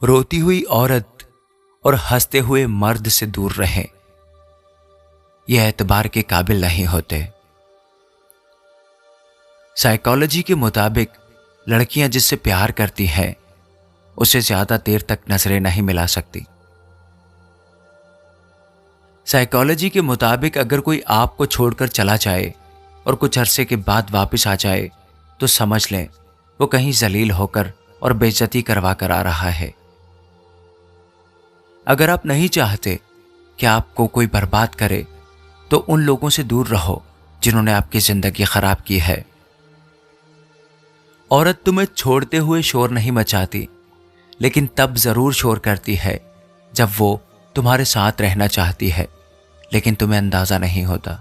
روتی ہوئی عورت اور ہنستے ہوئے مرد سے دور رہیں، یہ اعتبار کے قابل نہیں ہوتے۔ سائیکالوجی کے مطابق لڑکیاں جس سے پیار کرتی ہیں اسے زیادہ دیر تک نظریں نہیں ملا سکتی۔ سائیکالوجی کے مطابق اگر کوئی آپ کو چھوڑ کر چلا جائے اور کچھ عرصے کے بعد واپس آ جائے تو سمجھ لیں وہ کہیں ذلیل ہو کر اور بے عزتی کروا کر آ رہا ہے۔ اگر آپ نہیں چاہتے کہ آپ کو کوئی برباد کرے تو ان لوگوں سے دور رہو جنہوں نے آپ کی زندگی خراب کی ہے۔ عورت تمہیں چھوڑتے ہوئے شور نہیں مچاتی، لیکن تب ضرور شور کرتی ہے جب وہ تمہارے ساتھ رہنا چاہتی ہے لیکن تمہیں اندازہ نہیں ہوتا۔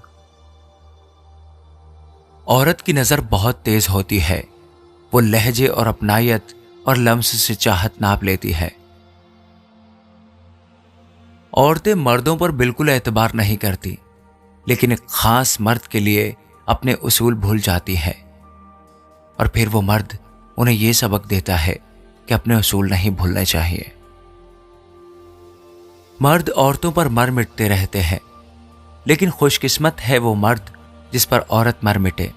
عورت کی نظر بہت تیز ہوتی ہے، وہ لہجے اور اپنائیت اور لمس سے چاہت ناپ لیتی ہے۔ عورتیں مردوں پر بالکل اعتبار نہیں کرتی، لیکن ایک خاص مرد کے لیے اپنے اصول بھول جاتی ہے، اور پھر وہ مرد انہیں یہ سبق دیتا ہے کہ اپنے اصول نہیں بھولنے چاہیے۔ مرد عورتوں پر مر مٹتے رہتے ہیں، لیکن خوش قسمت ہے وہ مرد جس پر عورت مر مٹے۔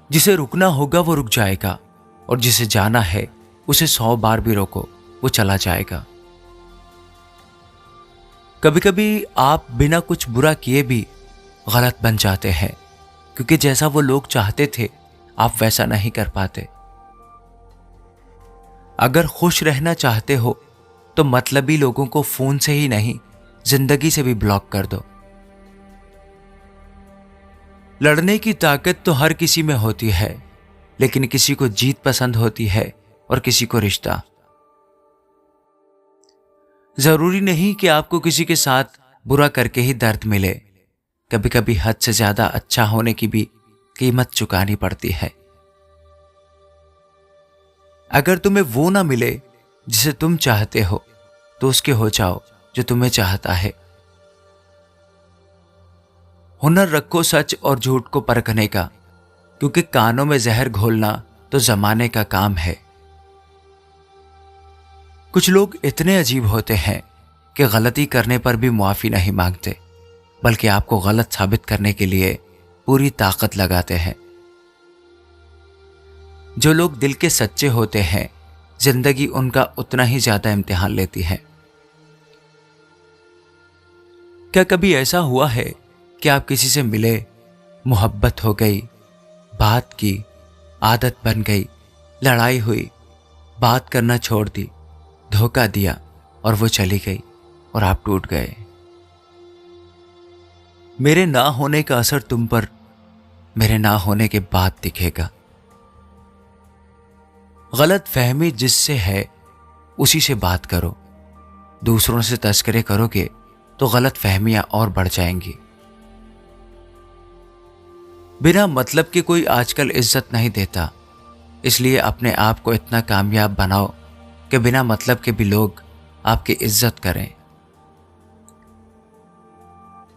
جسے رکنا ہوگا وہ رک جائے گا، اور جسے جانا ہے اسے 100 بار بھی روکو وہ چلا جائے گا۔ کبھی کبھی آپ بنا کچھ برا کیے بھی غلط بن جاتے ہیں، کیونکہ جیسا وہ لوگ چاہتے تھے آپ ویسا نہیں کر پاتے۔ اگر خوش رہنا چاہتے ہو تو مطلبی لوگوں کو فون سے ہی نہیں زندگی سے بھی بلاک کر دو۔ لڑنے کی طاقت تو ہر کسی میں ہوتی ہے، لیکن کسی کو جیت پسند ہوتی ہے اور کسی کو رشتہ۔ ضروری نہیں کہ آپ کو کسی کے ساتھ برا کر کے ہی درد ملے، کبھی کبھی حد سے زیادہ اچھا ہونے کی بھی قیمت چکانی پڑتی ہے۔ اگر تمہیں وہ نہ ملے جسے تم چاہتے ہو تو اس کے ہو جاؤ جو تمہیں چاہتا ہے۔ ہنر رکھو سچ اور جھوٹ کو پرکھنے کا، کیونکہ کانوں میں زہر گھولنا تو زمانے کا کام ہے۔ کچھ لوگ اتنے عجیب ہوتے ہیں کہ غلطی کرنے پر بھی معافی نہیں مانگتے، بلکہ آپ کو غلط ثابت کرنے کے لیے پوری طاقت لگاتے ہیں۔ جو لوگ دل کے سچے ہوتے ہیں زندگی ان کا اتنا ہی زیادہ امتحان لیتی ہے۔ کیا کبھی ایسا ہوا ہے کہ آپ کسی سے ملے، محبت ہو گئی، بات کی، عادت بن گئی، لڑائی ہوئی، بات کرنا چھوڑ دی، دھوکہ دیا اور وہ چلی گئی اور آپ ٹوٹ گئے؟ میرے نہ ہونے کا اثر تم پر میرے نہ ہونے کے بعد دکھے گا۔ غلط فہمی جس سے ہے اسی سے بات کرو، دوسروں سے تذکرے کرو گے تو غلط فہمیاں اور بڑھ جائیں گی۔ بنا مطلب کے کوئی آج کل عزت نہیں دیتا، اس لیے اپنے آپ کو اتنا کامیاب بناؤ کہ بنا مطلب کے بھی لوگ آپ کی عزت کریں۔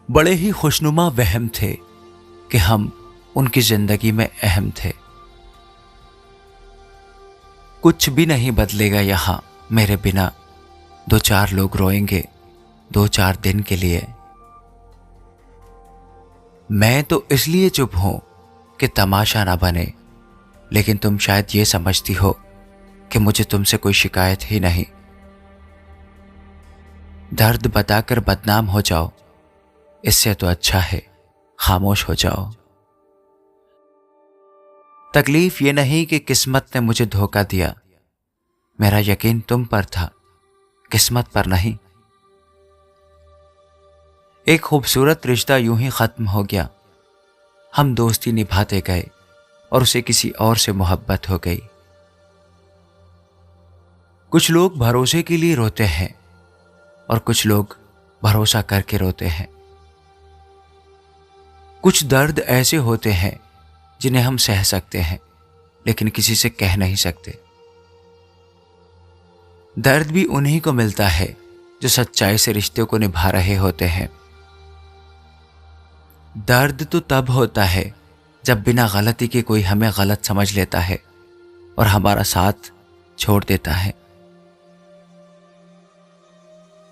بڑے ہی خوشنما وہم تھے کہ ہم ان کی زندگی میں اہم تھے۔ کچھ بھی نہیں بدلے گا یہاں میرے بنا، 2-4 لوگ روئیں گے 2-4 دن کے لیے۔ میں تو اس لیے چپ ہوں کہ تماشا نہ بنے، لیکن تم شاید یہ سمجھتی ہو کہ مجھے تم سے کوئی شکایت ہی نہیں۔ درد بتا کر بدنام ہو جاؤ، اس سے تو اچھا ہے خاموش ہو جاؤ۔ تکلیف یہ نہیں کہ قسمت نے مجھے دھوکہ دیا، میرا یقین تم پر تھا، قسمت پر نہیں۔ ایک خوبصورت رشتہ یوں ہی ختم ہو گیا، ہم دوستی نبھاتے گئے اور اسے کسی اور سے محبت ہو گئی۔ کچھ لوگ بھروسے کے لیے روتے ہیں اور کچھ لوگ بھروسہ کر کے روتے ہیں۔ کچھ درد ایسے ہوتے ہیں جنہیں ہم سہ سکتے ہیں لیکن کسی سے کہہ نہیں سکتے۔ درد بھی انہی کو ملتا ہے جو سچائی سے رشتے کو نبھا رہے ہوتے ہیں۔ درد تو تب ہوتا ہے جب بنا غلطی کے کوئی ہمیں غلط سمجھ لیتا ہے اور ہمارا ساتھ چھوڑ دیتا ہے۔